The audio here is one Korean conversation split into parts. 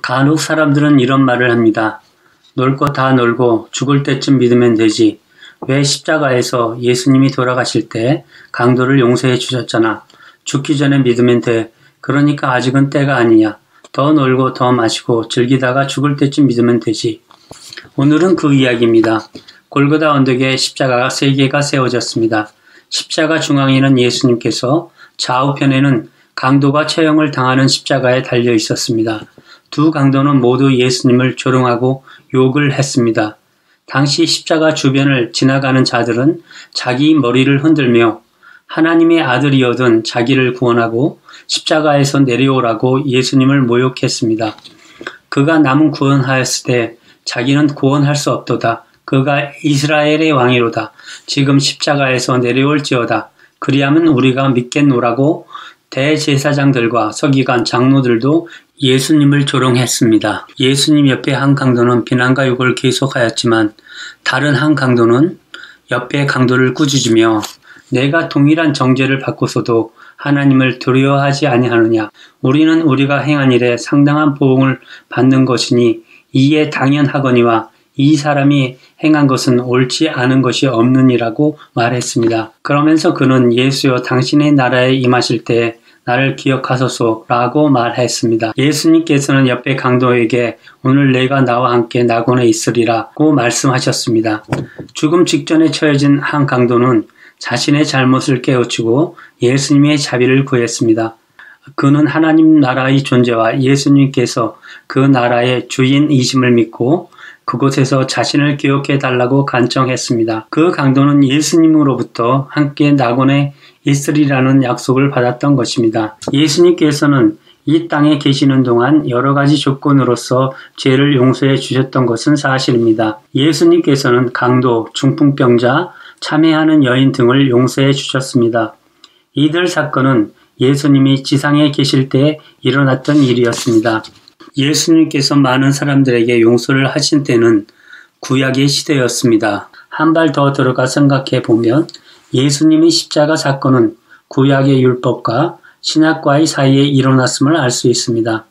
간혹 사람들은 이런 말을 합니다. 놀 거 다 놀고 죽을 때쯤 믿으면 되지. 왜 십자가에서 예수님이 돌아가실 때 강도를 용서해 주셨잖아. 죽기 전에 믿으면 돼. 그러니까 아직은 때가 아니냐. 더 놀고 더 마시고 즐기다가 죽을 때쯤 믿으면 되지. 오늘은 그 이야기입니다. 골고다 언덕에 십자가가 3개가 세워졌습니다. 십자가 중앙에는 예수님께서, 좌우편에는 강도가 처형을 당하는 십자가에 달려 있었습니다. 두 강도는 모두 예수님을 조롱하고 욕을 했습니다. 당시 십자가 주변을 지나가는 자들은 자기 머리를 흔들며 하나님의 아들이거든 자기를 구원하고 십자가에서 내려오라고 예수님을 모욕했습니다. 그가 남은 구원하였을 때 자기는 구원할 수 없도다. 그가 이스라엘의 왕이로다. 지금 십자가에서 내려올지어다. 그리하면 우리가 믿겠노라고 대제사장들과 서기관 장로들도 예수님을 조롱했습니다. 예수님 옆에 한 강도는 비난과 욕을 계속하였지만 다른 한 강도는 옆에 강도를 꾸짖으며 내가 동일한 정죄를 받고서도 하나님을 두려워하지 아니하느냐. 우리는 우리가 행한 일에 상당한 보응을 받는 것이니 이에 당연하거니와 이 사람이 행한 것은 옳지 않은 것이 없느니라고 말했습니다. 그러면서 그는 예수여 당신의 나라에 임하실 때 나를 기억하소서라고 말했습니다. 예수님께서는 옆에 강도에게 오늘 내가 나와 함께 낙원에 있으리라고 말씀하셨습니다. 죽음 직전에 처해진 한 강도는 자신의 잘못을 깨우치고 예수님의 자비를 구했습니다. 그는 하나님 나라의 존재와 예수님께서 그 나라의 주인이심을 믿고 그곳에서 자신을 기억해 달라고 간청했습니다. 그 강도는 예수님으로부터 함께 낙원에 있으리라는 약속을 받았던 것입니다. 예수님께서는 이 땅에 계시는 동안 여러 가지 조건으로서 죄를 용서해 주셨던 것은 사실입니다. 예수님께서는 강도, 중풍병자, 참회하는 여인 등을 용서해 주셨습니다. 이들 사건은 예수님이 지상에 계실 때 일어났던 일이었습니다. 예수님께서 많은 사람들에게 용서를 하신 때는 구약의 시대였습니다. 한 발 더 들어가 생각해 보면 예수님의 십자가 사건은 구약의 율법과 신약과의 사이에 일어났음을 알 수 있습니다.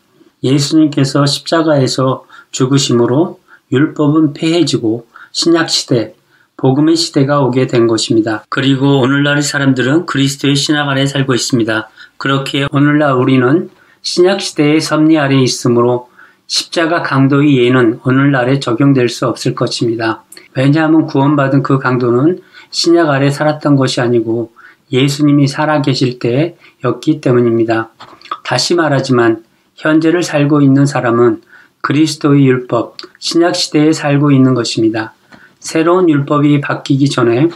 예수님께서 십자가에서 죽으심으로 율법은 폐해지고 신약시대, 복음의 시대가 오게 된 것입니다. 그리고 오늘날의 사람들은 그리스도의 신약 아래 살고 있습니다. 그렇게 오늘날 우리는 신약시대의 섭리 아래 있으므로 십자가 강도의 예는 오늘날에 적용될 수 없을 것입니다. 왜냐하면 구원받은 그 강도는 신약 아래 살았던 것이 아니고 예수님이 살아계실 때였기 때문입니다. 다시 말하지만 현재를 살고 있는 사람은 그리스도의 율법, 신약시대에 살고 있는 것입니다. 새로운 율법이 바뀌기 전에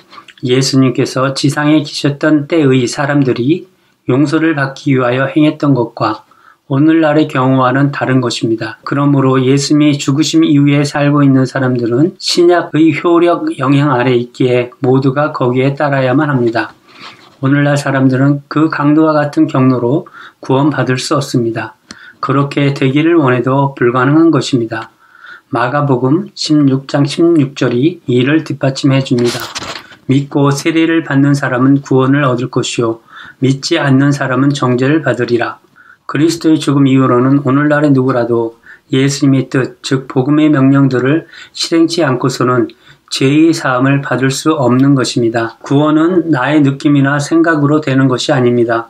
예수님께서 지상에 계셨던 때의 사람들이 용서를 받기 위하여 행했던 것과 오늘날의 경우와는 다른 것입니다. 그러므로 예수님이 죽으심 이후에 살고 있는 사람들은 신약의 효력 영향 아래 있기에 모두가 거기에 따라야만 합니다. 오늘날 사람들은 그 강도와 같은 경로로 구원받을 수 없습니다. 그렇게 되기를 원해도 불가능한 것입니다. 마가복음 16장 16절이 이를 뒷받침해 줍니다. 믿고 세례를 받는 사람은 구원을 얻을 것이요 믿지 않는 사람은 정죄를 받으리라. 그리스도의 죽음 이후로는 오늘날의 누구라도 예수님의 뜻, 즉 복음의 명령들을 실행치 않고서는 죄의 사함을 받을 수 없는 것입니다. 구원은 나의 느낌이나 생각으로 되는 것이 아닙니다.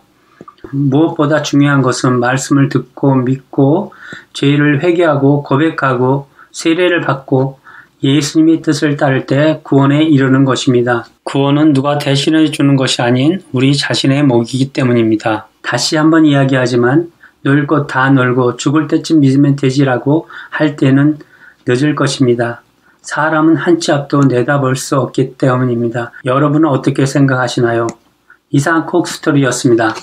무엇보다 중요한 것은 말씀을 듣고 믿고 죄를 회개하고 고백하고 세례를 받고 예수님의 뜻을 따를 때 구원에 이르는 것입니다. 구원은 누가 대신해 주는 것이 아닌 우리 자신의 몫이기 때문입니다. 다시 한번 이야기하지만 놀 것 다 놀고 죽을 때쯤 믿으면 되지라고 할 때는 늦을 것입니다. 사람은 한 치 앞도 내다볼 수 없기 때문입니다. 여러분은 어떻게 생각하시나요? 이상 콕스토리였습니다.